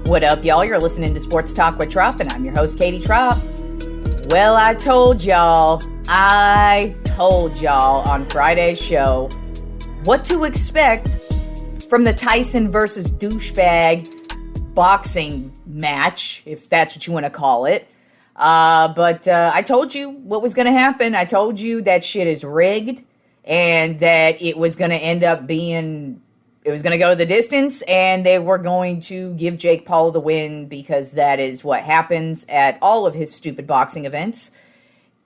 What up, y'all? You're listening to Sports Talk with Tropp, and I'm your host, Katie Tropp. Well, I told y'all on Friday's show what to expect from the Tyson versus douchebag boxing match, if that's what you want to call it. But I told you what was going to happen. I told you that shit is rigged and that it was going to end up being... It was going to go the distance, and they were going to give Jake Paul the win because that is what happens at all of his stupid boxing events.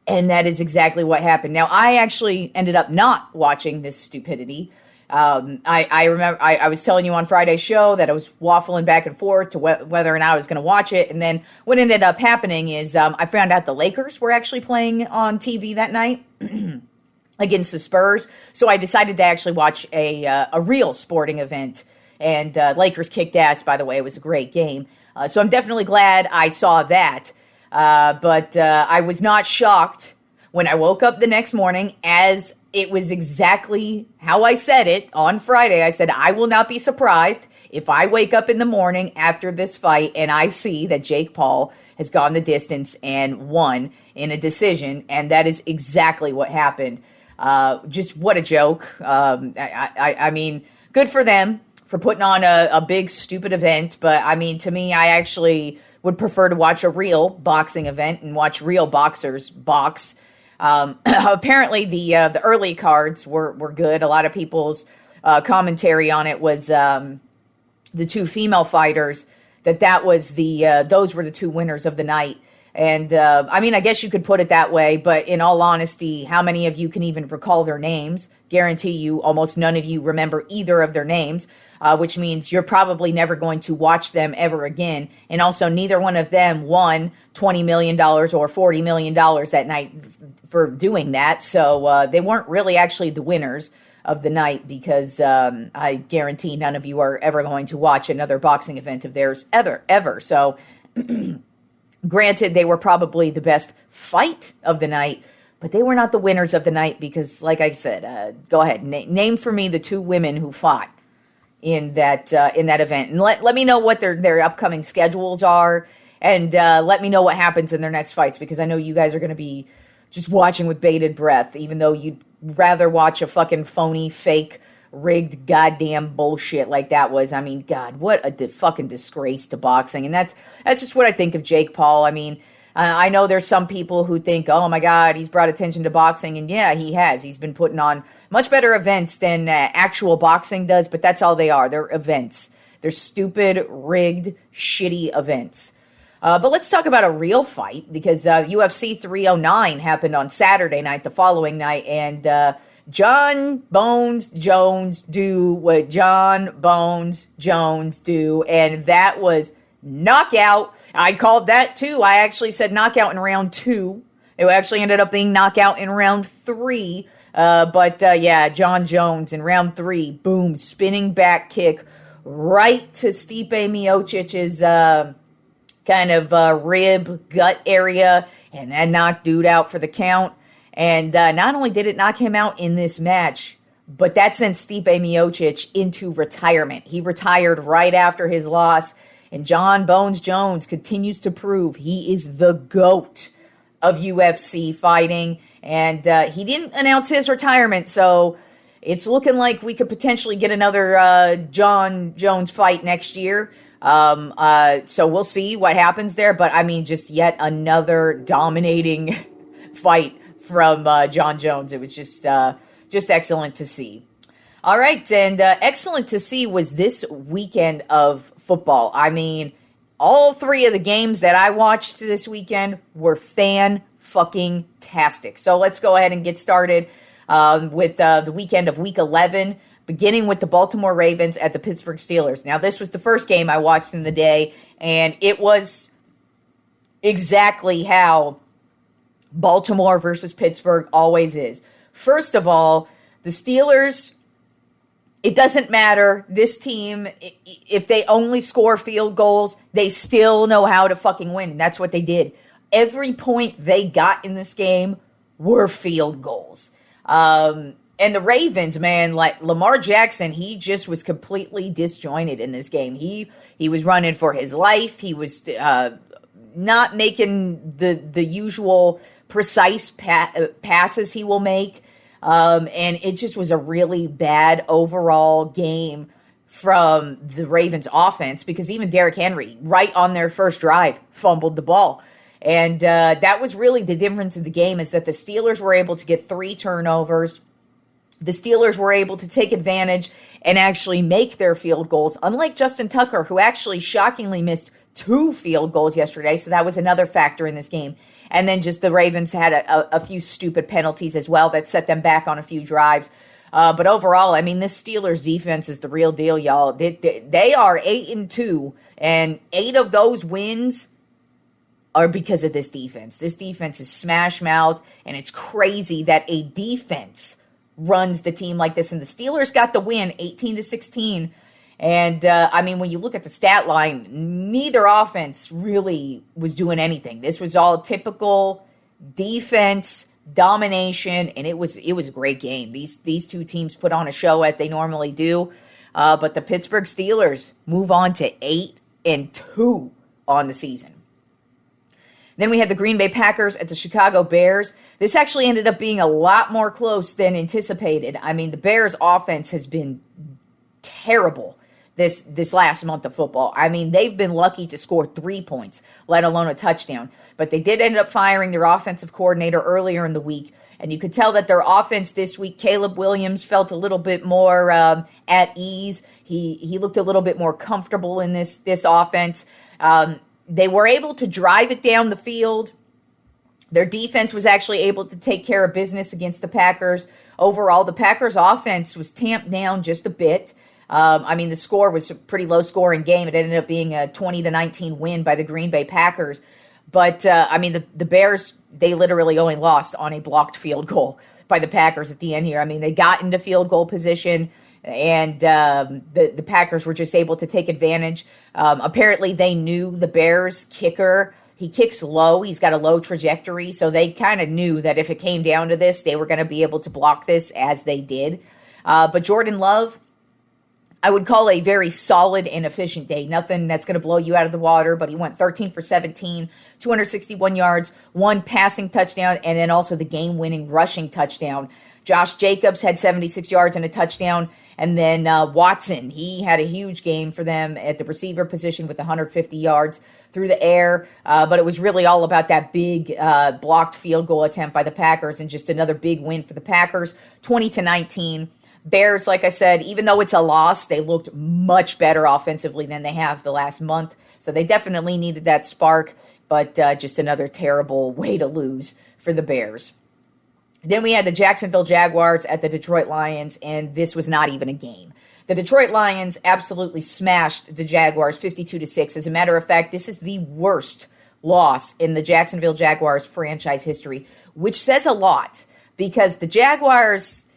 And that is exactly what happened. Now, I actually ended up not watching this stupidity. I remember I was telling you on Friday's show that I was waffling back and forth to whether or not I was going to watch it. And then what ended up happening is I found out the Lakers were actually playing on TV that night. Against the Spurs. So I decided to actually watch a real sporting event. And Lakers kicked ass, by the way. It was a great game. So I'm definitely glad I saw that. But I was not shocked when I woke up the next morning, as it was exactly how I said it on Friday. I said, I will not be surprised if I wake up in the morning after this fight and I see that Jake Paul has gone the distance and won in a decision. And that is exactly what happened. Just what a joke. I mean, good for them for putting on a big, stupid event. But I mean, to me, I actually would prefer to watch a real boxing event and watch real boxers box. Apparently the early cards were good. A lot of people's commentary on it was the two female fighters, that was those were the two winners of the night. And, I mean, I guess you could put it that way, but in all honesty, how many of you can even recall their names? Guarantee you almost none of you remember either of their names, which means you're probably never going to watch them ever again. And also, neither one of them won $20 million or $40 million that night for doing that. So they weren't really actually the winners of the night, because I guarantee none of you are ever going to watch another boxing event of theirs ever. So... Granted, they were probably the best fight of the night, but they were not the winners of the night because, like I said, go ahead, name for me the two women who fought in that event, and let me know what their upcoming schedules are, and let me know what happens in their next fights, because I know you guys are going to be just watching with bated breath, even though you'd rather watch a fucking phony, fake, rigged goddamn bullshit like that was. I mean, God, what a fucking disgrace to boxing. And that's just what I think of Jake Paul. I mean, I know there's some people who think, oh my God, he's brought attention to boxing. And yeah, he has. He's been putting on much better events than actual boxing does, but that's all they are. They're events. They're stupid, rigged, shitty events. But let's talk about a real fight, because UFC 309 happened on Saturday night, the following night, and John Bones Jones do what John Bones Jones do, and that was knockout. I called that too. I actually said knockout in round 2. It actually ended up being knockout in round 3. But yeah, John Jones in round 3, boom, spinning back kick right to Stipe Miocic's kind of rib, gut area, and that knocked dude out for the count. And not only did it knock him out in this match, but that sent Stipe Miocic into retirement. He retired right after his loss, and John Bones Jones continues to prove he is the GOAT of UFC fighting. And he didn't announce his retirement, so it's looking like we could potentially get another John Jones fight next year. So we'll see what happens there. But, I mean, just yet another dominating fight from John Jones. It was just excellent to see. All right, and excellent to see was this weekend of football. I mean, all 3 of the games that I watched this weekend were fan-fucking-tastic. So let's go ahead and get started with the weekend of Week 11, beginning with the Baltimore Ravens at the Pittsburgh Steelers. Now, this was the first game I watched in the day, and it was exactly how Baltimore versus Pittsburgh always is. First of all, the Steelers, it doesn't matter. This team, if they only score field goals, they still know how to fucking win. And that's what they did. Every point they got in this game were field goals. And the Ravens, man, like Lamar Jackson, he just was completely disjointed in this game. He was running for his life. He was not making the usual precise passes he will make. And it just was a really bad overall game from the Ravens offense, because even Derrick Henry, right on their first drive, fumbled the ball. And that was really the difference in the game, is that the Steelers were able to get 3 turnovers. The Steelers were able to take advantage and actually make their field goals, unlike Justin Tucker, who actually shockingly missed 2 field goals yesterday. So that was another factor in this game. And then just the Ravens had a few stupid penalties as well that set them back on a few drives. But overall, I mean, this Steelers defense is the real deal, y'all. They are 8-2, and 8 of those wins are because of this defense. This defense is smash mouth, and it's crazy that a defense runs the team like this. And the Steelers got the win 18-16. And I mean, when you look at the stat line, neither offense really was doing anything. This was all typical defense domination, and it was a great game. These two teams put on a show as they normally do. But the Pittsburgh Steelers move on to 8-2 on the season. Then we had the Green Bay Packers at the Chicago Bears. This actually ended up being a lot more close than anticipated. I mean, the Bears' offense has been terrible this last month of football. I mean, they've been lucky to score 3 points, let alone a touchdown. But they did end up firing their offensive coordinator earlier in the week, and you could tell that their offense this week, Caleb Williams felt a little bit more at ease. He looked a little bit more comfortable in this offense. They were able to drive it down the field. Their defense was actually able to take care of business against the Packers. Overall, the Packers' offense was tamped down just a bit. I mean, the score was a pretty low-scoring game. It ended up being a 20-19 win by the Green Bay Packers. But, I mean, the Bears, they literally only lost on a blocked field goal by the Packers at the end here. I mean, they got into field goal position, and the Packers were just able to take advantage. Apparently, they knew the Bears kicker. He kicks low. He's got a low trajectory, so they kind of knew that if it came down to this, they were going to be able to block this, as they did. But Jordan Love, I would call a very solid and efficient day. Nothing that's going to blow you out of the water, but he went 13 for 17, 261 yards, 1 passing touchdown, and then also the game-winning rushing touchdown. Josh Jacobs had 76 yards and a touchdown, and then Watson, he had a huge game for them at the receiver position with 150 yards through the air, but it was really all about that big blocked field goal attempt by the Packers, and just another big win for the Packers, 20-19. Bears, like I said, even though it's a loss, they looked much better offensively than they have the last month. So they definitely needed that spark, but just another terrible way to lose for the Bears. Then we had the Jacksonville Jaguars at the Detroit Lions, and this was not even a game. The Detroit Lions absolutely smashed the Jaguars 52-6. As a matter of fact, this is the worst loss in the Jacksonville Jaguars franchise history, which says a lot, because the Jaguars,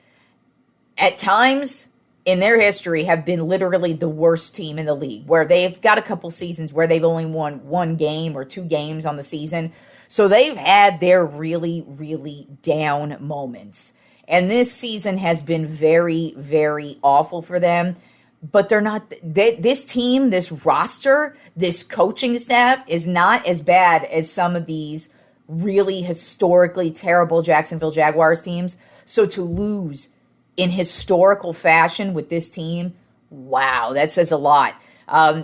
at times in their history, have been literally the worst team in the league, where they've got a couple seasons where they've only won 1 game or 2 games on the season. So they've had their really, really down moments. And this season has been very, very awful for them. But they're not, this team, this roster, this coaching staff is not as bad as some of these really historically terrible Jacksonville Jaguars teams. So to lose in historical fashion with this team, wow, that says a lot.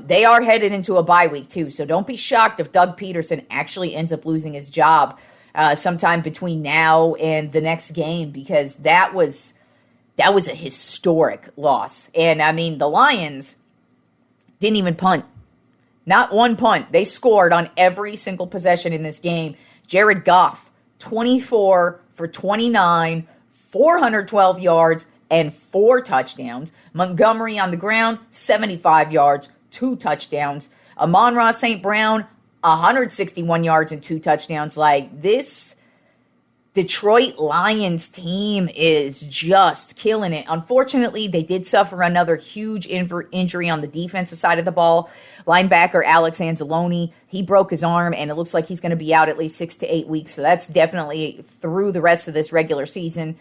They are headed into a bye week too, so don't be shocked if Doug Peterson actually ends up losing his job sometime between now and the next game, because that was a historic loss. And I mean, the Lions didn't even punt. Not 1 punt. They scored on every single possession in this game. Jared Goff, 24 for 29, 412 yards, and 4 touchdowns. Montgomery on the ground, 75 yards, 2 touchdowns. Amon-Ra St. Brown, 161 yards and 2 touchdowns. Like, this Detroit Lions team is just killing it. Unfortunately, they did suffer another huge injury on the defensive side of the ball. Linebacker Alex Anzalone, he broke his arm, and it looks like he's going to be out at least 6 to 8 weeks. So that's definitely through the rest of this regular season.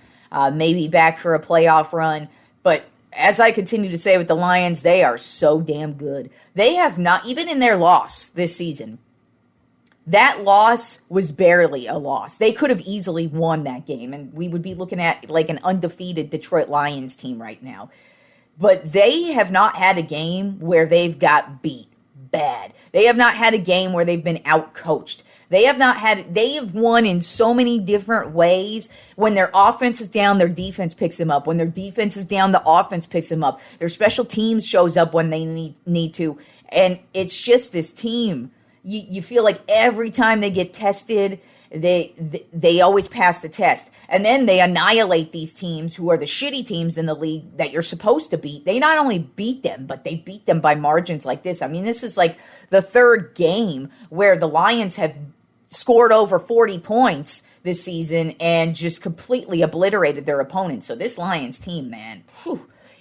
maybe back for a playoff run. But as I continue to say with the Lions, they are so damn good. They have not, even in their loss this season, that loss was barely a loss. They could have easily won that game, and we would be looking at like an undefeated Detroit Lions team right now. But they have not had a game where they've got beat bad. They have not had a game where they've been outcoached. They have won in so many different ways. When their offense is down, their defense picks them up. When their defense is down, the offense picks them up. Their special teams shows up when they need to. And it's just this team. You feel like every time they get tested, they always pass the test. And then they annihilate these teams who are the shitty teams in the league that you're supposed to beat. They not only beat them, but they beat them by margins like this. I mean, this is like the third game where the Lions have scored over 40 points this season and just completely obliterated their opponents. So this Lions team, man,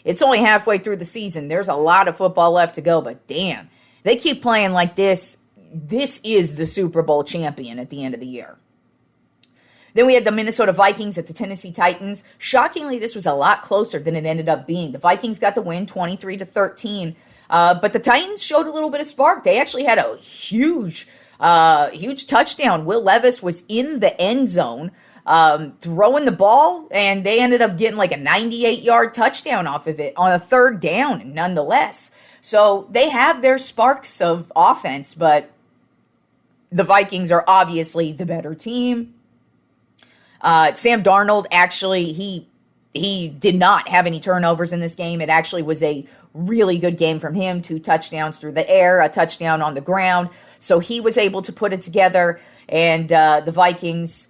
it's only halfway through the season. There's a lot of football left to go, but damn, they keep playing like this. This is the Super Bowl champion at the end of the year. Then we had the Minnesota Vikings at the Tennessee Titans. Shockingly, this was a lot closer than it ended up being. The Vikings got the win 23-13, but the Titans showed a little bit of spark. They actually had a huge touchdown. Will Levis was in the end zone throwing the ball, and they ended up getting like a 98-yard touchdown off of it on a third down nonetheless. So they have their sparks of offense, but the Vikings are obviously the better team. Sam Darnold, actually, he did not have any turnovers in this game. It actually was a really good game from him. 2 touchdowns through the air, a touchdown on the ground. So he was able to put it together, and the Vikings,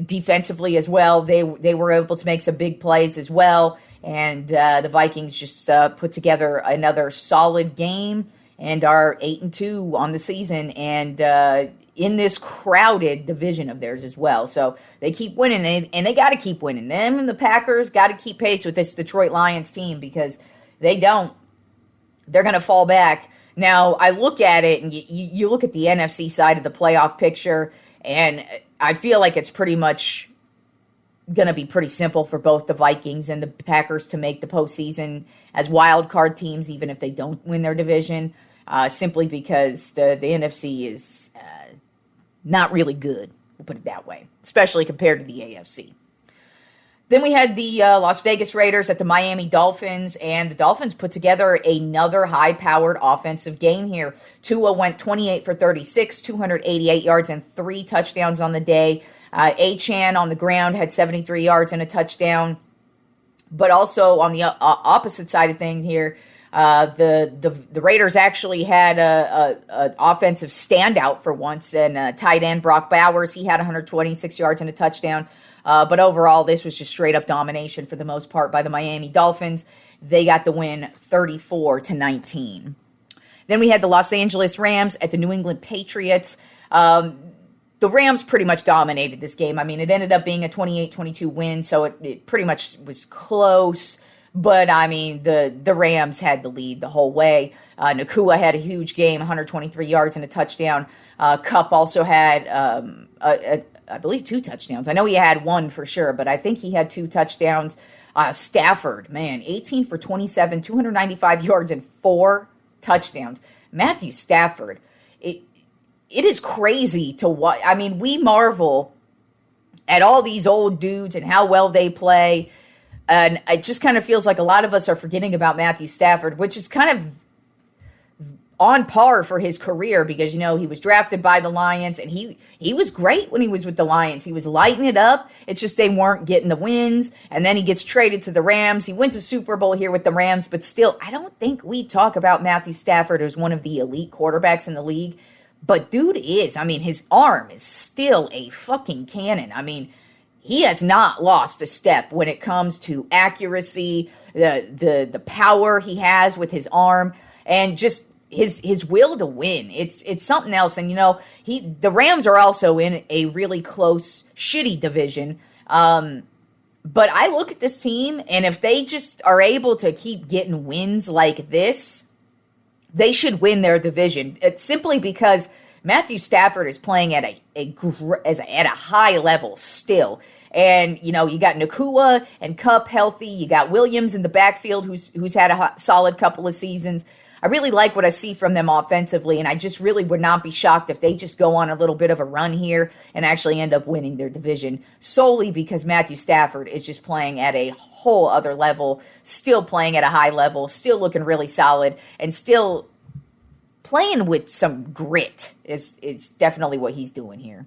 defensively as well, they were able to make some big plays as well, and the Vikings just put together another solid game and are 8-2 on the season, and in this crowded division of theirs as well. So they keep winning, and they got to keep winning. Them and the Packers got to keep pace with this Detroit Lions team, because they don't, they're going to fall back. Now, I look at it, and you look at the NFC side of the playoff picture, and I feel like it's pretty much going to be pretty simple for both the Vikings and the Packers to make the postseason as wild card teams, even if they don't win their division, simply because the NFC is not really good, we'll put it that way, especially compared to the AFC. Then we had the Las Vegas Raiders at the Miami Dolphins, and the Dolphins put together another high-powered offensive game here. Tua went 28 for 36, 288 yards, and 3 touchdowns on the day. Achane on the ground had 73 yards and a touchdown. But also on the opposite side of things here, the Raiders actually had an offensive standout for once, and tight end Brock Bowers, he had 126 yards and a touchdown. But overall, this was just straight-up domination for the most part by the Miami Dolphins. They got the win 34-19. Then we had the Los Angeles Rams at the New England Patriots. The Rams pretty much dominated this game. I mean, it ended up being a 28-22 win, so it pretty much was close. But, I mean, the Rams had the lead the whole way. Nakua had a huge game, 123 yards and a touchdown. Kupp also had, I believe, 2 touchdowns. I know he had 1 for sure, but I think he had 2 touchdowns. Stafford, man, 18 for 27, 295 yards and 4 touchdowns. Matthew Stafford, it is crazy to watch. I mean, we marvel at all these old dudes and how well they play. And it just kind of feels like a lot of us are forgetting about Matthew Stafford, which is kind of on par for his career, because, you know, he was drafted by the Lions, and he was great when he was with the Lions. He was lighting it up. It's just they weren't getting the wins, and then he gets traded to the Rams. He wins a Super Bowl here with the Rams, but still, I don't think we talk about Matthew Stafford as one of the elite quarterbacks in the league. But dude is, I mean, his arm is still a fucking cannon. I mean, he has not lost a step when it comes to accuracy, the power he has with his arm, and just his will to win. It's something else. And, you know, the Rams are also in a really close, shitty division. But I look at this team, and if they just are able to keep getting wins like this, they should win their division. It's simply because Matthew Stafford is playing at a high level still. And, you got Nakua and Kupp healthy. You got Williams in the backfield who's had a solid couple of seasons. I really like what I see from them offensively, and I just really would not be shocked if they just go on a little bit of a run here and actually end up winning their division solely because Matthew Stafford is just playing at a whole other level, still playing at a high level, still looking really solid, and still playing with some grit is definitely what he's doing here.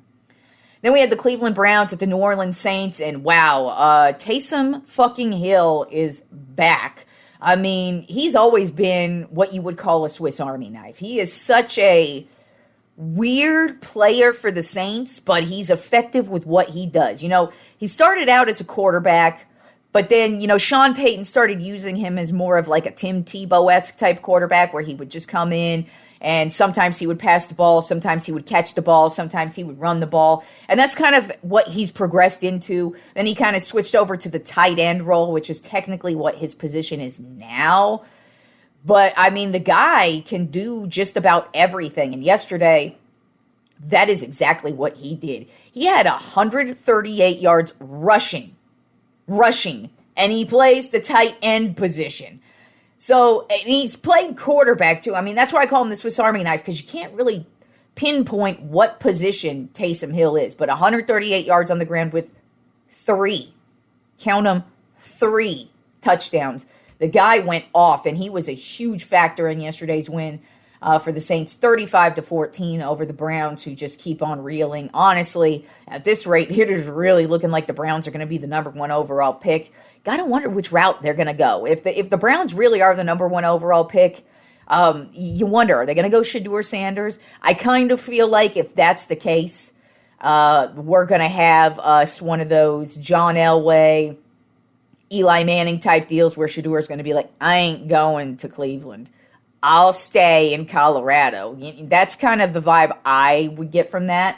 Then we had the Cleveland Browns at the New Orleans Saints, and wow, Taysom fucking Hill is back. I mean, he's always been what you would call a Swiss Army knife. He is such a weird player for the Saints, but he's effective with what he does. He started out as a quarterback, but then, Sean Payton started using him as more of like a Tim Tebow-esque type quarterback where he would just come in and sometimes he would pass the ball, sometimes he would catch the ball, sometimes he would run the ball. And that's kind of what he's progressed into. Then he kind of switched over to the tight end role, which is technically what his position is now. But, I mean, the guy can do just about everything. And yesterday, that is exactly what he did. He had 138 yards rushing, and he plays the tight end position. So, and he's played quarterback too. I mean, that's why I call him the Swiss Army knife, because you can't really pinpoint what position Taysom Hill is. But 138 yards on the ground with 3 touchdowns. The guy went off, and he was a huge factor in yesterday's win for the Saints, 35-14 over the Browns, who just keep on reeling. Honestly, at this rate, it is really looking like the Browns are going to be the number 1 overall pick. Got to wonder which route they're going to go. If the Browns really are the number 1 overall pick, you wonder, are they going to go Shedeur Sanders? I kind of feel like if that's the case, we're going to have us one of those John Elway, Eli Manning type deals where Shedeur is going to be like, I ain't going to Cleveland. I'll stay in Colorado. That's kind of the vibe I would get from that.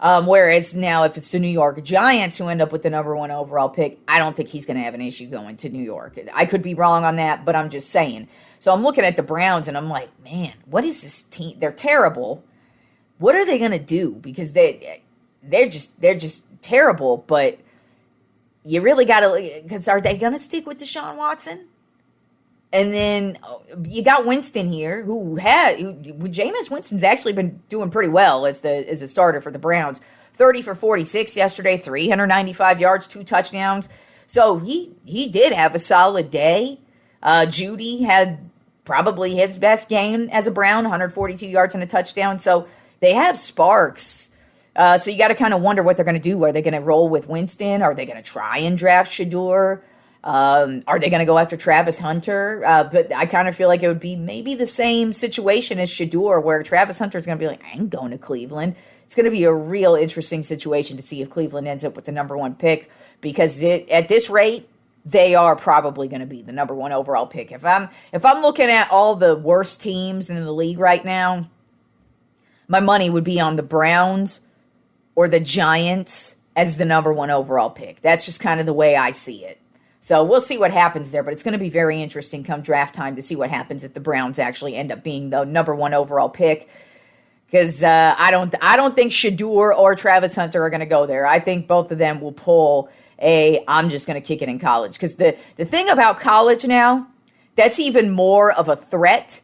Whereas now if it's the New York Giants who end up with the number 1 overall pick, I don't think he's going to have an issue going to New York. I could be wrong on that, but I'm just saying. So I'm looking at the Browns and I'm like, man, what is this team? They're terrible. What are they going to do? Because they're just terrible, but you really got to, because are they going to stick with Deshaun Watson? And then you got Winston here, Jameis Winston's actually been doing pretty well as a starter for the Browns. 30 for 46 yesterday, 395 yards, 2 touchdowns. So he did have a solid day. Judy had probably his best game as a Brown, 142 yards and a touchdown. So they have sparks. So you got to kind of wonder what they're going to do. Are they going to roll with Winston? Are they going to try and draft Shedeur? Are they going to go after Travis Hunter? But I kind of feel like it would be maybe the same situation as Shedeur, where Travis Hunter is going to be like, I ain't going to Cleveland. It's going to be a real interesting situation to see if Cleveland ends up with the number 1 pick, because at this rate, they are probably going to be the number 1 overall pick. If I'm looking at all the worst teams in the league right now, my money would be on the Browns or the Giants as the number 1 overall pick. That's just kind of the way I see it. So we'll see what happens there, but it's going to be very interesting come draft time to see what happens if the Browns actually end up being the number 1 overall pick. Because I don't think Shedeur or Travis Hunter are going to go there. I think both of them will pull I'm just going to kick it in college. Because the thing about college now, that's even more of a threat.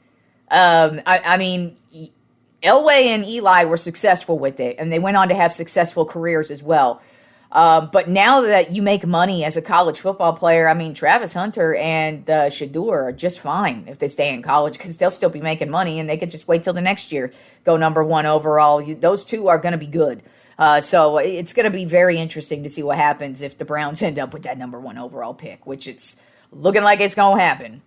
I mean, Elway and Eli were successful with it, and they went on to have successful careers as well. But now that you make money as a college football player, I mean, Travis Hunter and Shedeur are just fine if they stay in college, because they'll still be making money and they could just wait till the next year, go number 1 overall. Those two are going to be good. So it's going to be very interesting to see what happens if the Browns end up with that number 1 overall pick, which it's looking like it's going to happen.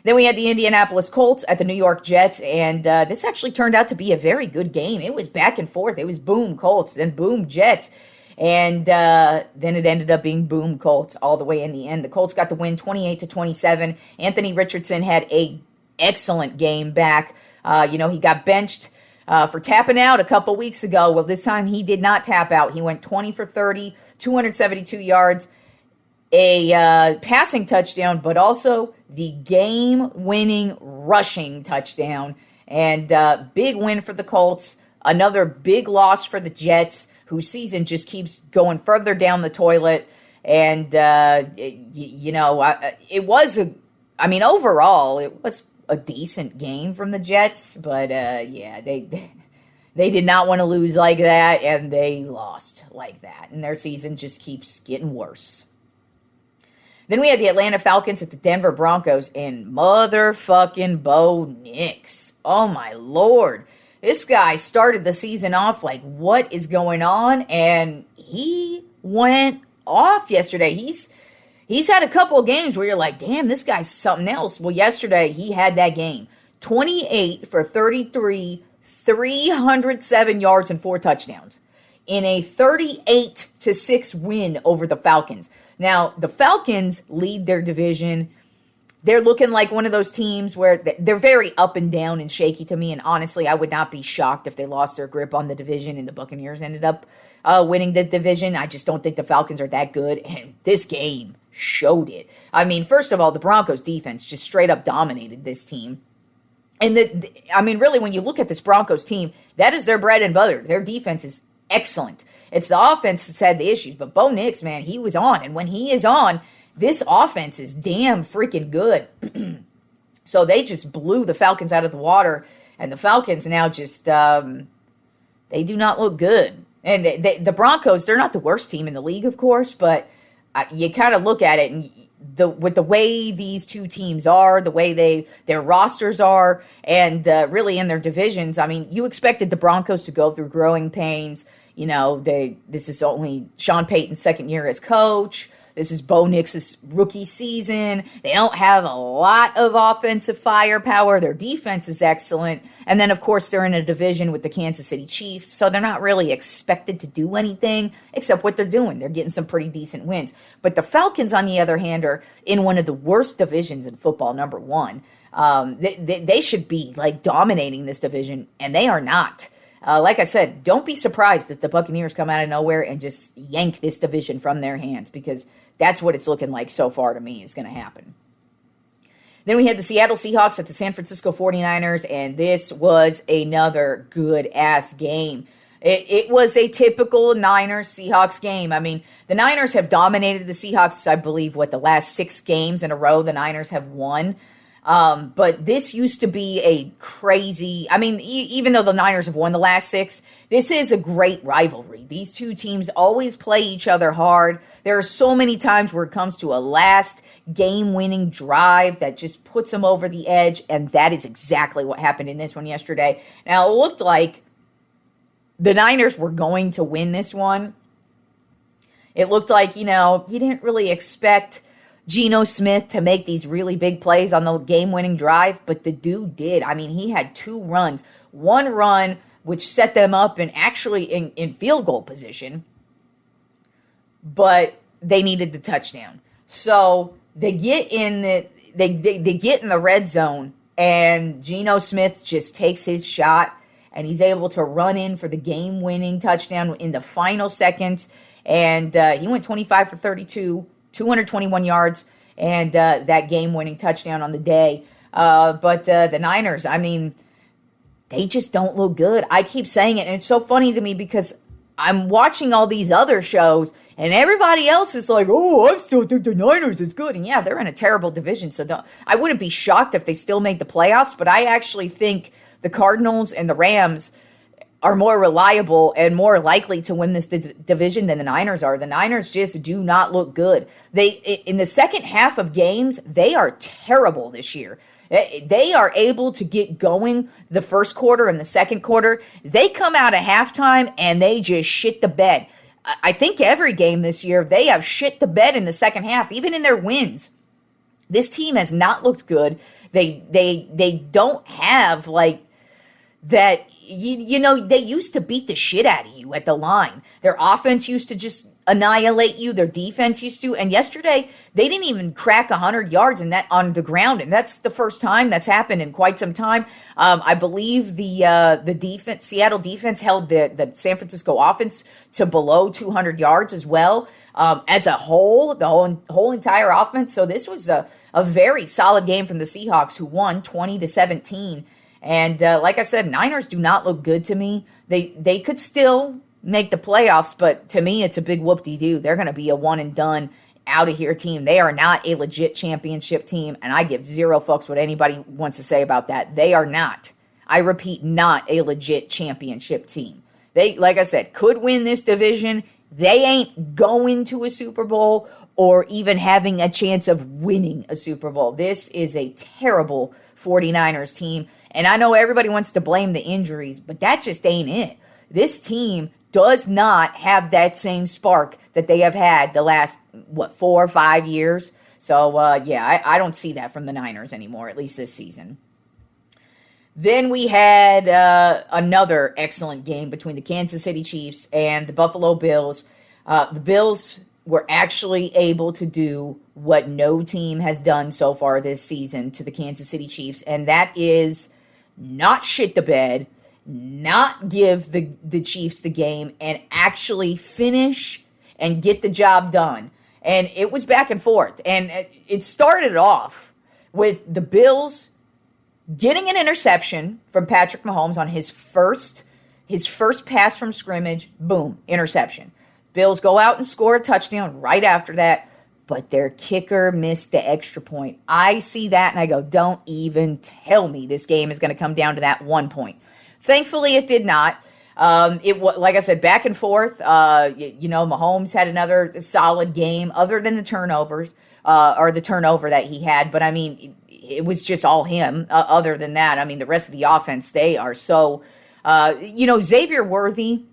Then we had the Indianapolis Colts at the New York Jets, and this actually turned out to be a very good game. It was back and forth. It was boom Colts, then boom Jets. And then it ended up being boom Colts all the way in the end. The Colts got the win 28-27. Anthony Richardson had a excellent game back. He got benched for tapping out a couple weeks ago. Well, this time he did not tap out. He went 20 for 30, 272 yards, a passing touchdown, but also the game-winning rushing touchdown. And big win for the Colts. Another big loss for the Jets. whose season just keeps going further down the toilet. And, overall, it was a decent game from the Jets. But, they did not want to lose like that, and they lost like that. And their season just keeps getting worse. Then we had the Atlanta Falcons at the Denver Broncos, and motherfucking Bo Nix. Oh, my Lord. This guy started the season off like, what is going on? And he went off yesterday. He's had a couple of games where you're like, damn, this guy's something else. Well, yesterday he had that game. 28 for 33, 307 yards and 4 touchdowns in a 38-6 win over the Falcons. Now, the Falcons lead their division. They're looking like one of those teams where they're very up and down and shaky to me. And honestly, I would not be shocked if they lost their grip on the division and the Buccaneers ended up winning the division. I just don't think the Falcons are that good. And this game showed it. I mean, first of all, the Broncos defense just straight up dominated this team. And really, when you look at this Broncos team, that is their bread and butter. Their defense is excellent. It's the offense that's had the issues. But Bo Nix, man, he was on. And when he is on, this offense is damn freaking good. So they just blew the Falcons out of the water. And the Falcons now just, they do not look good. And the Broncos, they're not the worst team in the league, of course. But you kind of look at it and with the way these two teams are, the way their rosters are, and really in their divisions, I mean, you expected the Broncos to go through growing pains. This is only Sean Payton's second year as coach. This is Bo Nix's rookie season. They don't have a lot of offensive firepower. Their defense is excellent. And then, of course, they're in a division with the Kansas City Chiefs, so they're not really expected to do anything except what they're doing. They're getting some pretty decent wins. But the Falcons, on the other hand, are in one of the worst divisions in football, number one. They should be, dominating this division, and they are not. Like I said, don't be surprised that the Buccaneers come out of nowhere and just yank this division from their hands, because that's what it's looking like so far to me is going to happen. Then we had the Seattle Seahawks at the San Francisco 49ers, and this was another good-ass game. It was a typical Niners-Seahawks game. I mean, the Niners have dominated the Seahawks, I believe, the last 6 games in a row the Niners have won. But this used to be a crazy, even though the Niners have won the last 6, this is a great rivalry. These two teams always play each other hard. There are so many times where it comes to a last game-winning drive that just puts them over the edge, and that is exactly what happened in this one yesterday. Now, it looked like the Niners were going to win this one. It looked like, you didn't really expect Geno Smith to make these really big plays on the game-winning drive, but the dude did. I mean, he had 2 runs. One run, which set them up and actually in field goal position, but they needed the touchdown. So they get in they get in the red zone, and Geno Smith just takes his shot, and he's able to run in for the game-winning touchdown in the final seconds, and he went 25 for 32. 221 yards, and that game-winning touchdown on the day. But the Niners, they just don't look good. I keep saying it, and it's so funny to me because I'm watching all these other shows, and everybody else is like, oh, I still think the Niners is good. And yeah, they're in a terrible division, so I wouldn't be shocked if they still made the playoffs, but I actually think the Cardinals and the Rams are more reliable and more likely to win this division than the Niners are. The Niners just do not look good. In the second half of games, they are terrible this year. They are able to get going the first quarter and the second quarter. They come out at halftime and they just shit the bed. I think every game this year, they have shit the bed in the second half, even in their wins. This team has not looked good. They don't have that, they used to beat the shit out of you at the line. Their offense used to just annihilate you. Their defense used to. And yesterday, they didn't even crack 100 yards on the ground. And that's the first time that's happened in quite some time. I believe the Seattle defense held the San Francisco offense to below 200 yards as well. As a whole, the whole entire offense. So this was a very solid game from the Seahawks, who won 20-17. And like I said, Niners do not look good to me. They could still make the playoffs, but to me, it's a big whoop-de-doo. They're going to be a one-and-done, out-of-here team. They are not a legit championship team, and I give zero fucks what anybody wants to say about that. They are not. I repeat, not a legit championship team. They, like I said, could win this division. They ain't going to a Super Bowl or even having a chance of winning a Super Bowl. This is a terrible 49ers team, and I know everybody wants to blame the injuries, but that just ain't it. This team does not have that same spark that they have had the last, 4 or 5 years. So, I don't see that from the Niners anymore, at least this season. Then we had another excellent game between the Kansas City Chiefs and the Buffalo Bills. The Bills were actually able to do what no team has done so far this season to the Kansas City Chiefs, and that is not shit the bed, not give the Chiefs the game, and actually finish and get the job done. And it was back and forth. And it started off with the Bills getting an interception from Patrick Mahomes on his first pass from scrimmage. Boom, interception. Bills go out and score a touchdown right after that, but their kicker missed the extra point. I see that and I go, don't even tell me this game is going to come down to that 1 point. Thankfully, it did not. It was, like I said, back and forth. Mahomes had another solid game other than the turnovers, or the turnover that he had. But, I mean, it was just all him. Other than that, I mean, the rest of the offense, they are so, Xavier Worthy,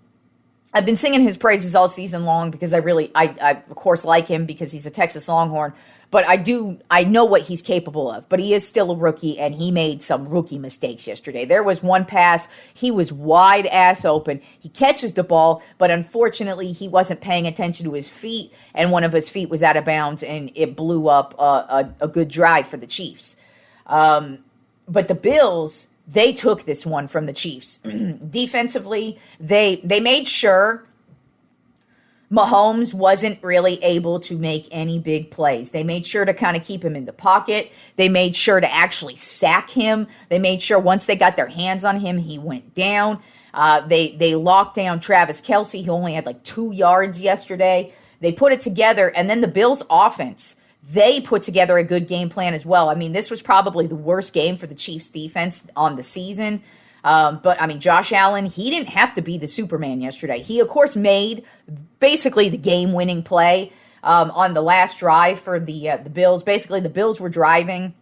I've been singing his praises all season long because I of course, like him because he's a Texas Longhorn. But I know what he's capable of. But he is still a rookie, and he made some rookie mistakes yesterday. There was one pass. He was wide ass open. He catches the ball, but unfortunately, he wasn't paying attention to his feet, and one of his feet was out of bounds, and it blew up a good drive for the Chiefs. But the Bills, they took this one from the Chiefs. Defensively, they made sure Mahomes wasn't really able to make any big plays. They made sure to kind of keep him in the pocket. They made sure to actually sack him. They made sure once they got their hands on him, he went down. They locked down Travis Kelce, who only had like 2 yards yesterday. They put it together, and then the Bills' offense, they put together a good game plan as well. I mean, this was probably the worst game for the Chiefs' defense on the season. But, I mean, Josh Allen, he didn't have to be the Superman yesterday. He, of course, made basically the game-winning play on the last drive for the Bills. Basically, the Bills were driving.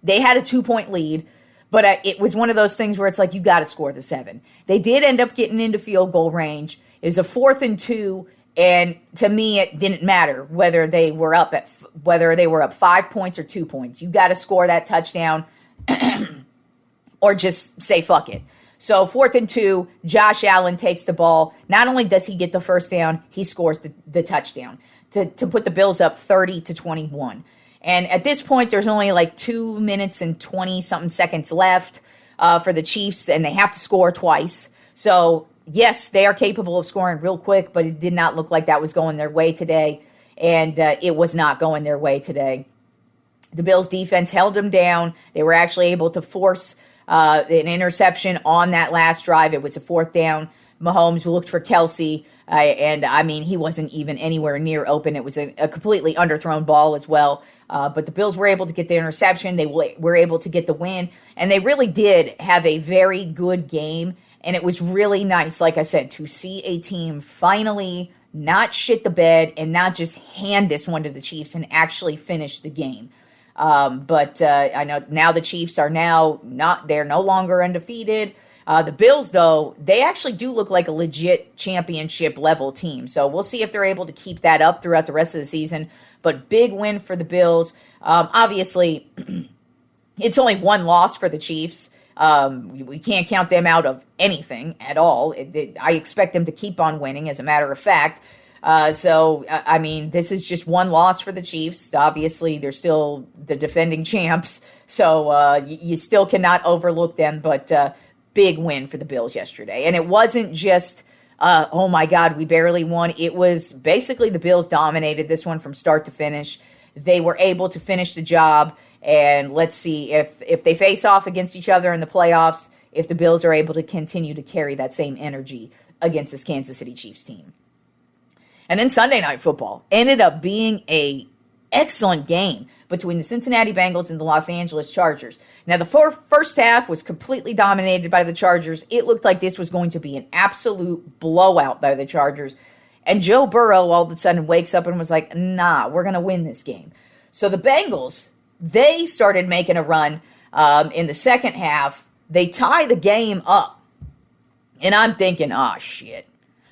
They had a 2-point lead, but it was one of those things where it's like, you got to score the 7. They did end up getting into field goal range. It was a 4th and 2, and to me, it didn't matter whether they were up 5 points or 2 points. You got to score that touchdown. Or just say fuck it. So 4th and 2, Josh Allen takes the ball. Not only does he get the first down, he scores the touchdown to put the Bills up 30-21. And at this point, there's only like 2 minutes and 20-something seconds left for the Chiefs, and they have to score twice. So, yes, they are capable of scoring real quick, but it did not look like that was going their way today, and it was not going their way today. The Bills' defense held them down. They were actually able to force an interception on that last drive. It was a 4th down. Mahomes looked for Kelce, and I mean, he wasn't even anywhere near open. It was a completely underthrown ball as well. But the Bills were able to get the interception. They were able to get the win, and they really did have a very good game. And it was really nice, like I said, to see a team finally not shit the bed and not just hand this one to the Chiefs and actually finish the game. But I know now the Chiefs are they're no longer undefeated. The Bills, though, they actually do look like a legit championship level team. So we'll see if they're able to keep that up throughout the rest of the season. But big win for the Bills. Obviously, it's only one loss for the Chiefs. We can't count them out of anything at all. I expect them to keep on winning, as a matter of fact. I mean, this is just one loss for the Chiefs. Obviously, they're still the defending champs, so you still cannot overlook them, but big win for the Bills yesterday. And it wasn't just, oh my God, we barely won. It was basically the Bills dominated this one from start to finish. They were able to finish the job, and let's see if they face off against each other in the playoffs. if the Bills are able to continue to carry that same energy against this Kansas City Chiefs team. And then Sunday Night Football ended up being a excellent game between the Cincinnati Bengals and the Los Angeles Chargers. Now, the first half was completely dominated by the Chargers. It looked like this was going to be an absolute blowout by the Chargers. And Joe Burrow all of a sudden wakes up and was like, nah, we're going to win this game. So the Bengals, they started making a run in the second half. They tie the game up. And I'm thinking, oh, shit.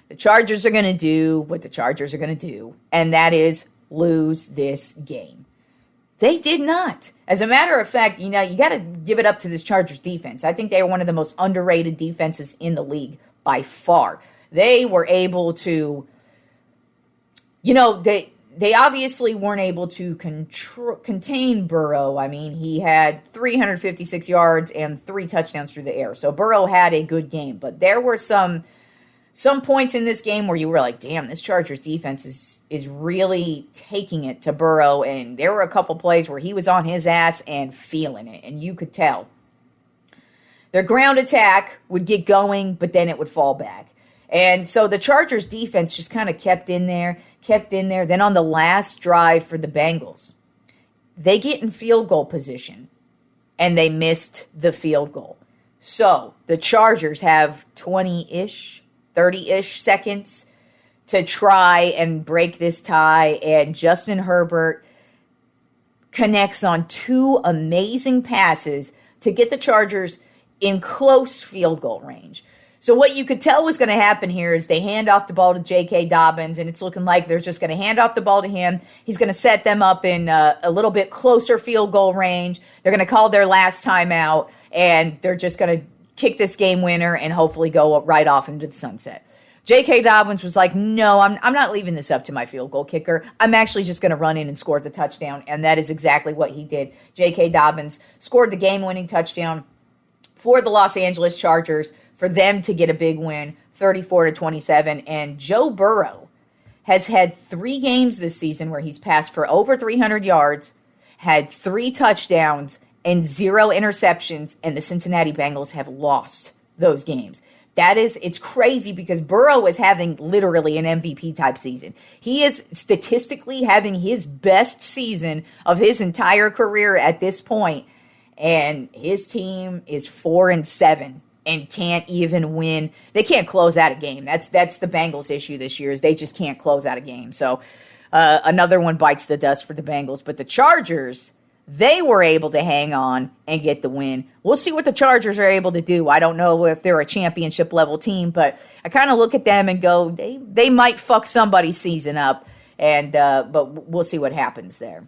The Chargers are going to do what the Chargers are going to do, and that is lose this game. They did not. As a matter of fact, you got to give it up to this Chargers defense. I think they are one of the most underrated defenses in the league by far. They were able to, they obviously weren't able to contain Burrow. I mean, he had 356 yards and 3 touchdowns through the air. So Burrow had a good game, but there were some points in this game where you were like, damn, this Chargers defense is really taking it to Burrow. And there were a couple plays where he was on his ass and feeling it. And you could tell. Their ground attack would get going, but then it would fall back. And so the Chargers defense just kind of kept in there. Then on the last drive for the Bengals, they get in field goal position. And they missed the field goal. So the Chargers have 20-ish 30-ish seconds to try and break this tie, and Justin Herbert connects on 2 amazing passes to get the Chargers in close field goal range. So what you could tell was going to happen here is they hand off the ball to J.K. Dobbins, and it's looking like they're just going to hand off the ball to him. He's going to set them up in a little bit closer field goal range. They're going to call their last timeout, and they're just going to kick this game winner and hopefully go right off into the sunset. J.K. Dobbins was like, no, I'm not leaving this up to my field goal kicker. I'm actually just going to run in and score the touchdown, and that is exactly what he did. J.K. Dobbins scored the game-winning touchdown for the Los Angeles Chargers for them to get a big win, 34-27, and Joe Burrow has had 3 games this season where he's passed for over 300 yards, had 3 touchdowns, and 0 interceptions, and the Cincinnati Bengals have lost those games. It's crazy because Burrow is having literally an MVP type season. He is statistically having his best season of his entire career at this point, and his team is 4-7 and can't even win. They can't close out a game. That's the Bengals' issue this year, is they just can't close out a game. So another one bites the dust for the Bengals, but the Chargers, they were able to hang on and get the win. We'll see what the Chargers are able to do. I don't know if they're a championship-level team, but I kind of look at them and go, they might fuck somebody's season up, but we'll see what happens there.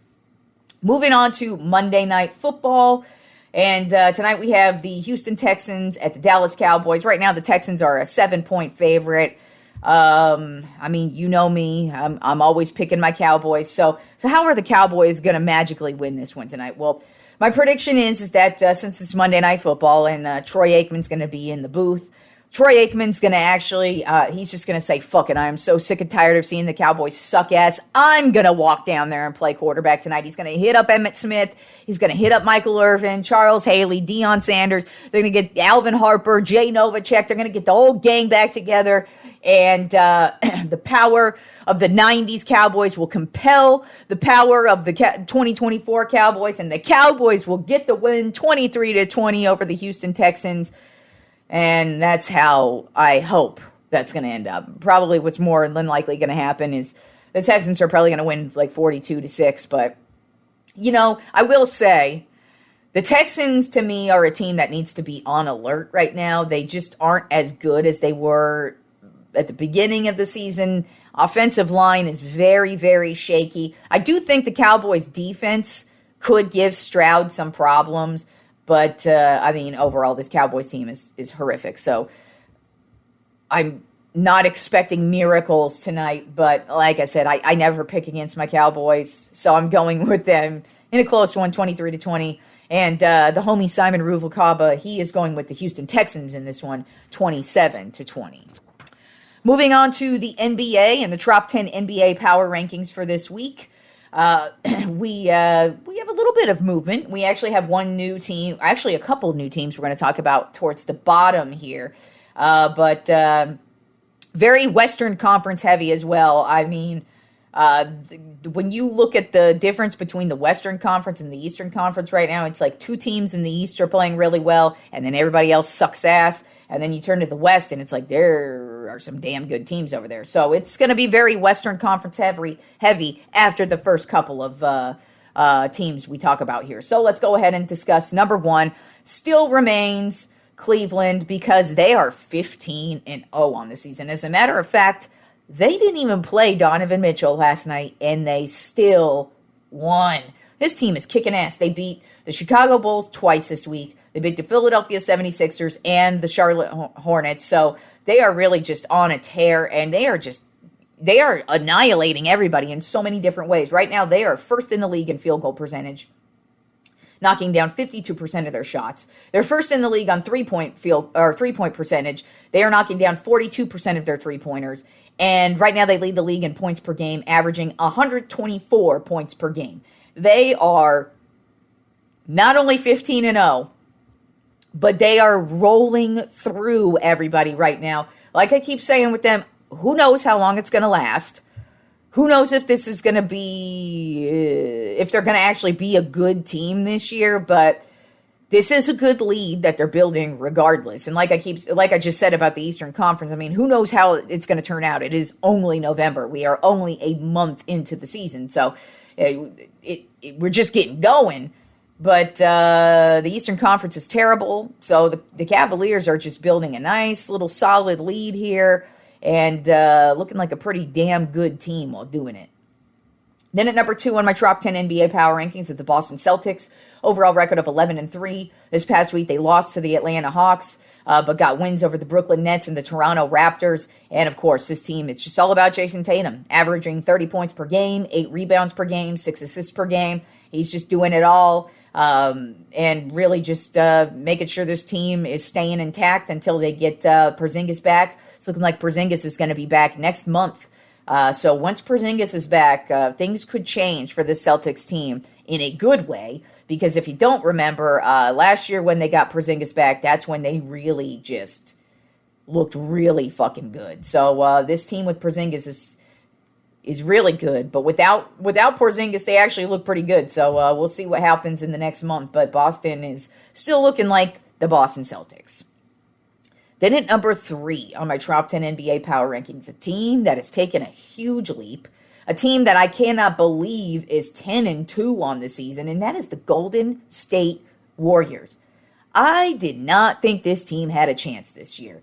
Moving on to Monday Night Football, and tonight we have the Houston Texans at the Dallas Cowboys. Right now the Texans are a 7-point favorite. I mean, you know me, I'm always picking my Cowboys. So how are the Cowboys going to magically win this one tonight? Well, my prediction is that since it's Monday Night Football and Troy Aikman's going to be in the booth, Troy Aikman's going to actually, he's just going to say, fuck it, I am so sick and tired of seeing the Cowboys suck ass. I'm going to walk down there and play quarterback tonight. He's going to hit up Emmitt Smith. He's going to hit up Michael Irvin, Charles Haley, Deion Sanders. They're going to get Alvin Harper, Jay Novacek. They're going to get the whole gang back together. And the power of the 90s Cowboys will compel the power of the 2024 Cowboys, and the Cowboys will get the win 23-20 over the Houston Texans. And that's how I hope that's going to end up. Probably what's more than likely going to happen is the Texans are probably going to win like 42-6. But, I will say the Texans, to me, are a team that needs to be on alert right now. They just aren't as good as they were at the beginning of the season. Offensive line is very, very shaky. I do think the Cowboys defense could give Stroud some problems, but overall this Cowboys team is horrific. So I'm not expecting miracles tonight, but like I said, I never pick against my Cowboys, so I'm going with them in a close one, 23-20. And the homie Simon Ruvalcaba, he is going with the Houston Texans in this one, 27-20. Moving on to the NBA and the Tropp 10 NBA power rankings for this week. We have a little bit of movement. We actually have one new team, actually a couple of new teams we're going to talk about towards the bottom here. But very Western Conference heavy as well. I mean, when you look at the difference between the Western Conference and the Eastern Conference right now, it's like two teams in the East are playing really well, and then everybody else sucks ass. And then you turn to the West, and it's like there are some damn good teams over there. So it's going to be very Western Conference heavy after the first couple of teams we talk about here. So let's go ahead and discuss number one. Still remains Cleveland, because they are 15-0 on the season. As a matter of fact, they didn't even play Donovan Mitchell last night, and they still won. This team is kicking ass. They beat the Chicago Bulls twice this week. They beat the Philadelphia 76ers and the Charlotte Hornets. So they are really just on a tear, and they are annihilating everybody in so many different ways. Right now, they are first in the league in field goal percentage, knocking down 52% of their shots. They're first in the league on three-point percentage. They are knocking down 42% of their three-pointers. And right now they lead the league in points per game, averaging 124 points per game. They are not only 15-0, but they are rolling through everybody right now. Like I keep saying with them, who knows how long it's going to last? Who knows if this is going to be, if they're going to actually be a good team this year, but this is a good lead that they're building regardless. And like I just said about the Eastern Conference, I mean, who knows how it's going to turn out? It is only November. We are only a month into the season. So we're just getting going. But the Eastern Conference is terrible. So the Cavaliers are just building a nice little solid lead here, and looking like a pretty damn good team while doing it. Then at number 2 on my Tropp 10 NBA Power Rankings is the Boston Celtics. Overall record of 11-3. This past week they lost to the Atlanta Hawks, but got wins over the Brooklyn Nets and the Toronto Raptors. And of course, this team, it's just all about Jason Tatum, averaging 30 points per game, 8 rebounds per game, 6 assists per game. He's just doing it all, and really just making sure this team is staying intact until they get Porzingis back. It's looking like Porzingis is going to be back next month. So once Porzingis is back, things could change for the Celtics team in a good way. Because if you don't remember, last year when they got Porzingis back, that's when they really just looked really fucking good. So this team with Porzingis is really good. But without Porzingis, they actually look pretty good. So we'll see what happens in the next month. But Boston is still looking like the Boston Celtics. Then at number 3 on my Tropp 10 NBA Power Rankings, a team that has taken a huge leap, a team that I cannot believe is 10-2 on the season, and that is the Golden State Warriors. I did not think this team had a chance this year,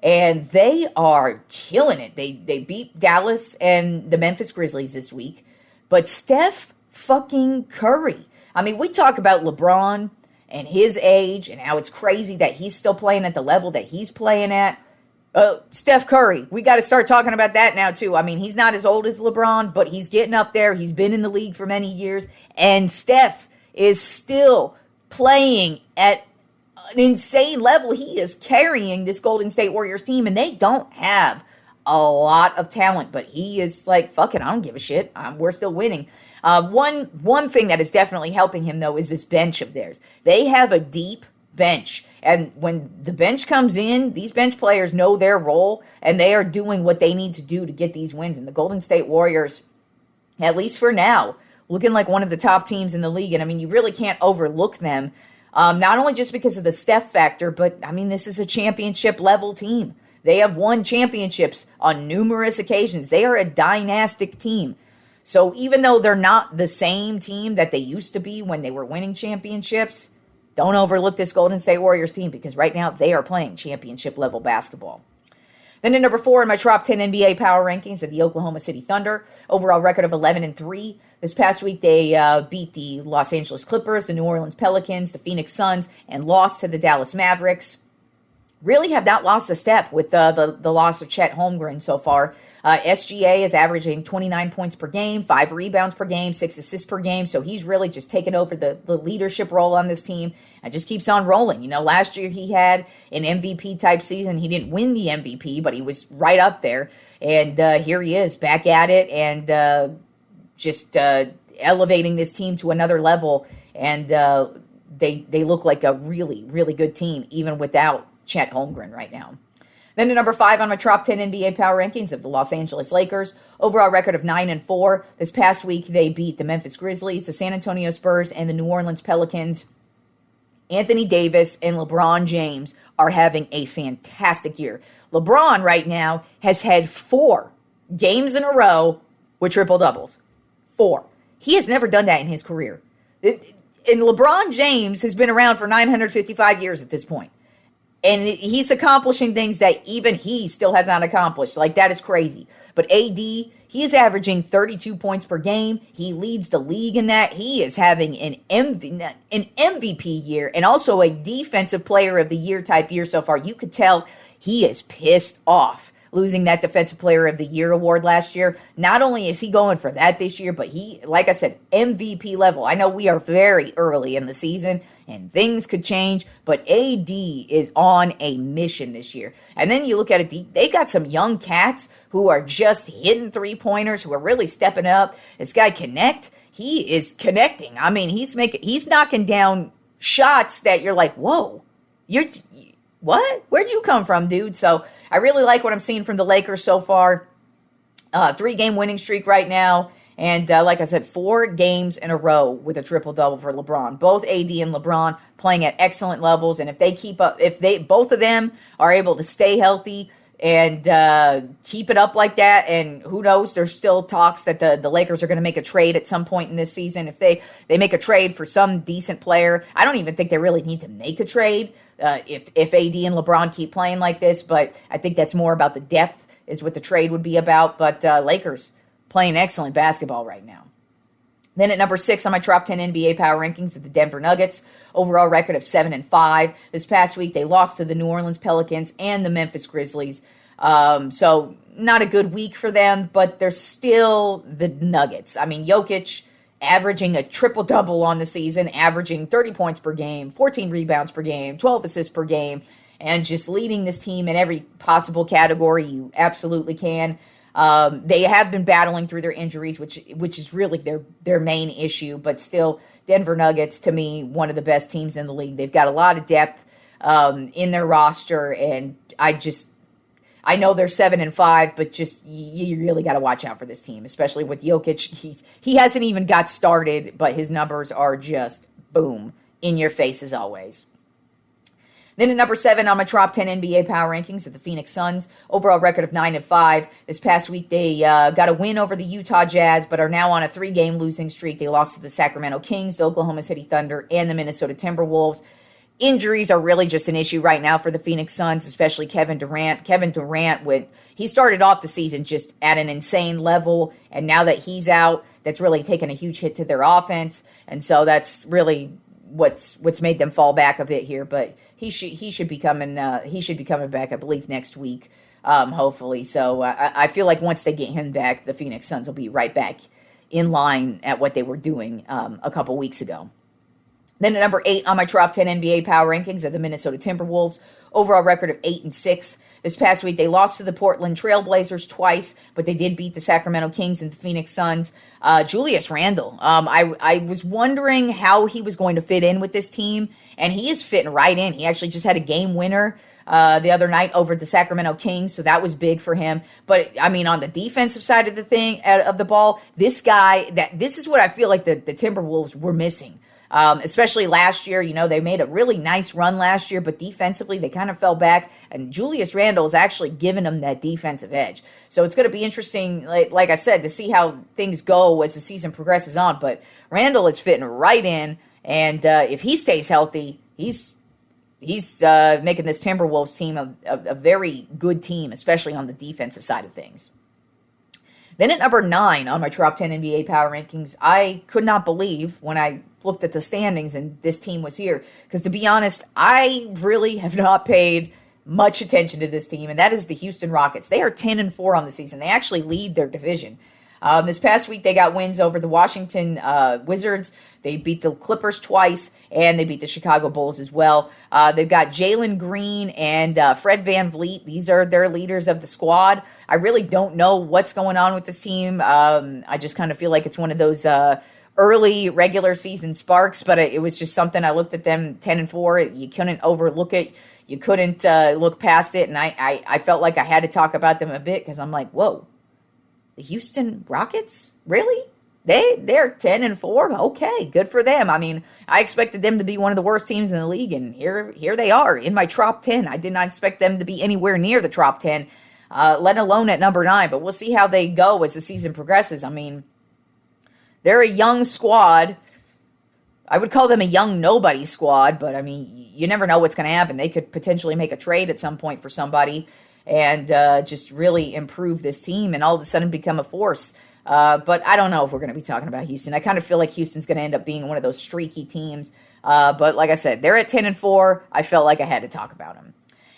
and they are killing it. They beat Dallas and the Memphis Grizzlies this week, but Steph fucking Curry. I mean, we talk about LeBron and his age, and how it's crazy that he's still playing at the level that he's playing at. Steph Curry, we got to start talking about that now, too. I mean, he's not as old as LeBron, but he's getting up there. He's been in the league for many years, and Steph is still playing at an insane level. He is carrying this Golden State Warriors team, and they don't have a lot of talent, but he is like, fuck it, I don't give a shit. We're still winning. One thing that is definitely helping him, though, is this bench of theirs. They have a deep bench, and when the bench comes in, these bench players know their role, and they are doing what they need to do to get these wins. And the Golden State Warriors, at least for now, looking like one of the top teams in the league. And I mean, you really can't overlook them, not only just because of the Steph factor, but I mean, this is a championship level team. They have won championships on numerous occasions. They are a dynastic team. So even though they're not the same team that they used to be when they were winning championships, don't overlook this Golden State Warriors team, because right now they are playing championship level basketball. Then at number 4 in my Tropp 10 NBA Power Rankings are the Oklahoma City Thunder. Overall record of 11-3. This past week they beat the Los Angeles Clippers, the New Orleans Pelicans, the Phoenix Suns, and lost to the Dallas Mavericks. Really have not lost a step with the loss of Chet Holmgren so far. SGA is averaging 29 points per game, 5 rebounds per game, 6 assists per game. So he's really just taken over the leadership role on this team and just keeps on rolling. You know, last year he had an MVP type season. He didn't win the MVP, but he was right up there. And here he is back at it, and just elevating this team to another level, and they look like a really, really good team, even without Chet Holmgren right now. Then to number 5 on my Tropp 10 NBA power rankings of the Los Angeles Lakers. Overall record of 9-4. This past week, they beat the Memphis Grizzlies, the San Antonio Spurs, and the New Orleans Pelicans. Anthony Davis and LeBron James are having a fantastic year. LeBron right now has had 4 games in a row with triple doubles. 4. He has never done that in his career. And LeBron James has been around for 955 years at this point. And he's accomplishing things that even he still has not accomplished. Like, that is crazy. But AD, he is averaging 32 points per game. He leads the league in that. He is having an MVP year and also a Defensive Player of the Year type year so far. You could tell he is pissed off losing that Defensive Player of the Year award last year. Not only is he going for that this year, but he, like I said, MVP level. I know we are very early in the season and things could change, but AD is on a mission this year. And then you look at it, they got some young cats who are just hitting three-pointers, who are really stepping up. This guy Connect, he is connecting. I mean, he's knocking down shots that you're like, whoa, what? Where'd you come from, dude? So I really like what I'm seeing from the Lakers so far. 3-game winning streak right now. And like I said, 4 games in a row with a triple-double for LeBron. Both AD and LeBron playing at excellent levels. And if they keep up, both of them are able to stay healthy and keep it up like that, and who knows, there's still talks that the Lakers are going to make a trade at some point in this season. If they make a trade for some decent player, I don't even think they really need to make a trade if AD and LeBron keep playing like this, but I think that's more about the depth is what the trade would be about. But Lakers playing excellent basketball right now. Then at number 6 on my Tropp 10 NBA power rankings of the Denver Nuggets, overall record of 7-5. This past week, they lost to the New Orleans Pelicans and the Memphis Grizzlies. So not a good week for them, but they're still the Nuggets. I mean, Jokic averaging a triple-double on the season, averaging 30 points per game, 14 rebounds per game, 12 assists per game, and just leading this team in every possible category you absolutely can. They have been battling through their injuries, which is really their main issue, but still, Denver Nuggets, to me, one of the best teams in the league. They've got a lot of depth in their roster, and I know they're 7-5, but just you really got to watch out for this team, especially with Jokic. He hasn't even got started, but his numbers are just boom in your face as always. Then at number 7 on my Tropp 10 NBA power rankings of the Phoenix Suns, overall record of 9-5. This past week they got a win over the Utah Jazz, but are now on a 3-game losing streak. They lost to the Sacramento Kings, the Oklahoma City Thunder, and the Minnesota Timberwolves. Injuries are really just an issue right now for the Phoenix Suns, especially Kevin Durant. Kevin Durant, he started off the season just at an insane level, and now that he's out, that's really taken a huge hit to their offense, and so that's really what's made them fall back a bit here. But he should be coming back, I believe, next week, hopefully. So I feel like once they get him back, the Phoenix Suns will be right back in line at what they were doing a couple weeks ago. Then at number 8 on my Tropp 10 NBA power rankings are the Minnesota Timberwolves. Overall record of 8-6. This past week, they lost to the Portland Trail Blazers twice, but they did beat the Sacramento Kings and the Phoenix Suns. Julius Randle, I was wondering how he was going to fit in with this team, and he is fitting right in. He actually just had a game winner the other night over the Sacramento Kings, so that was big for him. But, I mean, on the defensive side of the ball, this is what I feel like the Timberwolves were missing. Especially last year, they made a really nice run last year, but defensively they kind of fell back, and Julius Randle is actually giving them that defensive edge. So it's going to be interesting, like I said, to see how things go as the season progresses on, but Randle is fitting right in, and if he stays healthy, he's making this Timberwolves team a very good team, especially on the defensive side of things. Then at number 9 on my Tropp 10 NBA power rankings, I could not believe when I looked at the standings and this team was here. Because to be honest, I really have not paid much attention to this team, and that is the Houston Rockets. They are 10-4 on the season. They actually lead their division. This past week, they got wins over the Washington Wizards. They beat the Clippers twice, and they beat the Chicago Bulls as well. They've got Jalen Green and Fred VanVleet. These are their leaders of the squad. I really don't know what's going on with this team. I just kind of feel like it's one of those early regular season sparks, but it was just something. I looked at them 10-4. You couldn't overlook it. You couldn't look past it. And I felt like I had to talk about them a bit because I'm like, whoa, the Houston Rockets? Really? They're 10-4. Okay, good for them. I mean, I expected them to be one of the worst teams in the league, and here they are in my Tropp 10. I did not expect them to be anywhere near the Tropp 10, let alone at number 9. But we'll see how they go as the season progresses. I mean, they're a young squad. I would call them a young nobody squad, but I mean, you never know what's going to happen. They could potentially make a trade at some point for somebody and just really improve this team and all of a sudden become a force. But I don't know if we're going to be talking about Houston. I kind of feel like Houston's going to end up being one of those streaky teams. But like I said, they're at 10-4. I felt like I had to talk about them.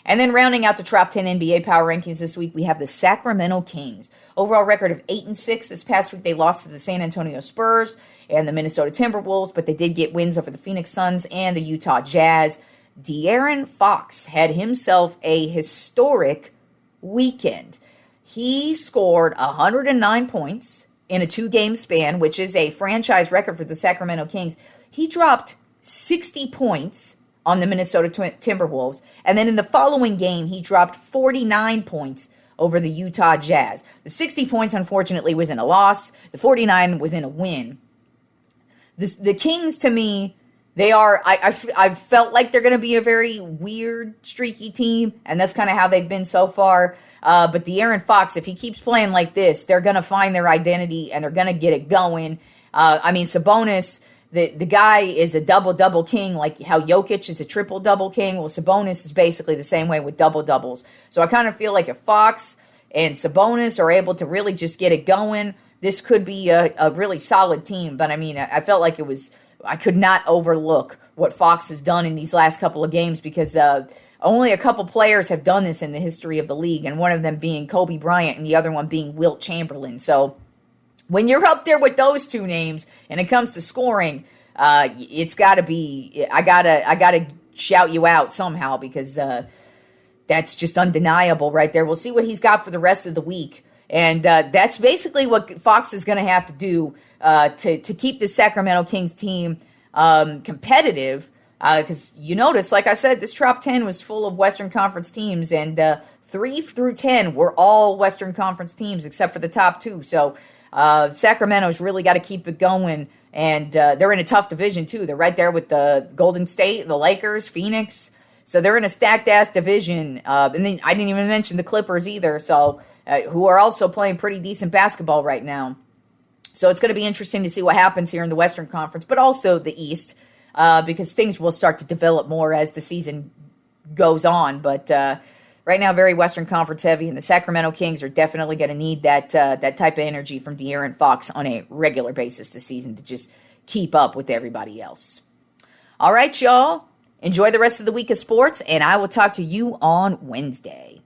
And then rounding out the Tropp 10 NBA Power Rankings this week, we have the Sacramento Kings. Overall record of 8-6. This past week, they lost to the San Antonio Spurs and the Minnesota Timberwolves, but they did get wins over the Phoenix Suns and the Utah Jazz. De'Aaron Fox had himself a historic weekend. He scored 109 points in a 2-game span, which is a franchise record for the Sacramento Kings. He dropped 60 points on the Minnesota Timberwolves. And then in the following game, he dropped 49 points over the Utah Jazz. The 60 points, unfortunately, was in a loss. The 49 was in a win. The Kings, to me, they are, I've felt like they're going to be a very weird, streaky team, and that's kind of how they've been so far. But De'Aaron Fox, if he keeps playing like this, they're going to find their identity, and they're going to get it going. I mean, Sabonis, the guy is a double-double king, like how Jokic is a triple-double king. Well, Sabonis is basically the same way with double-doubles. So I kind of feel like if Fox and Sabonis are able to really just get it going, this could be a really solid team. But, I mean, I felt like it was, I could not overlook what Fox has done in these last couple of games because only a couple players have done this in the history of the league, and one of them being Kobe Bryant and the other one being Wilt Chamberlain. So when you're up there with those two names and it comes to scoring, it's got to be, I gotta shout you out somehow because that's just undeniable right there. We'll see what he's got for the rest of the week. And that's basically what Fox is going to have to do to keep the Sacramento Kings team competitive. Because you notice, like I said, this Tropp 10 was full of Western Conference teams, and 3 through 10 were all Western Conference teams except for the top 2. So Sacramento's really got to keep it going, and they're in a tough division too. They're right there with the Golden State, the Lakers, Phoenix. So they're in a stacked-ass division. And then I didn't even mention the Clippers either, so who are also playing pretty decent basketball right now. So it's going to be interesting to see what happens here in the Western Conference, but also the East, because things will start to develop more as the season goes on. But right now, very Western Conference heavy, and the Sacramento Kings are definitely going to need that type of energy from De'Aaron Fox on a regular basis this season to just keep up with everybody else. All right, y'all. Enjoy the rest of the week of sports, and I will talk to you on Wednesday.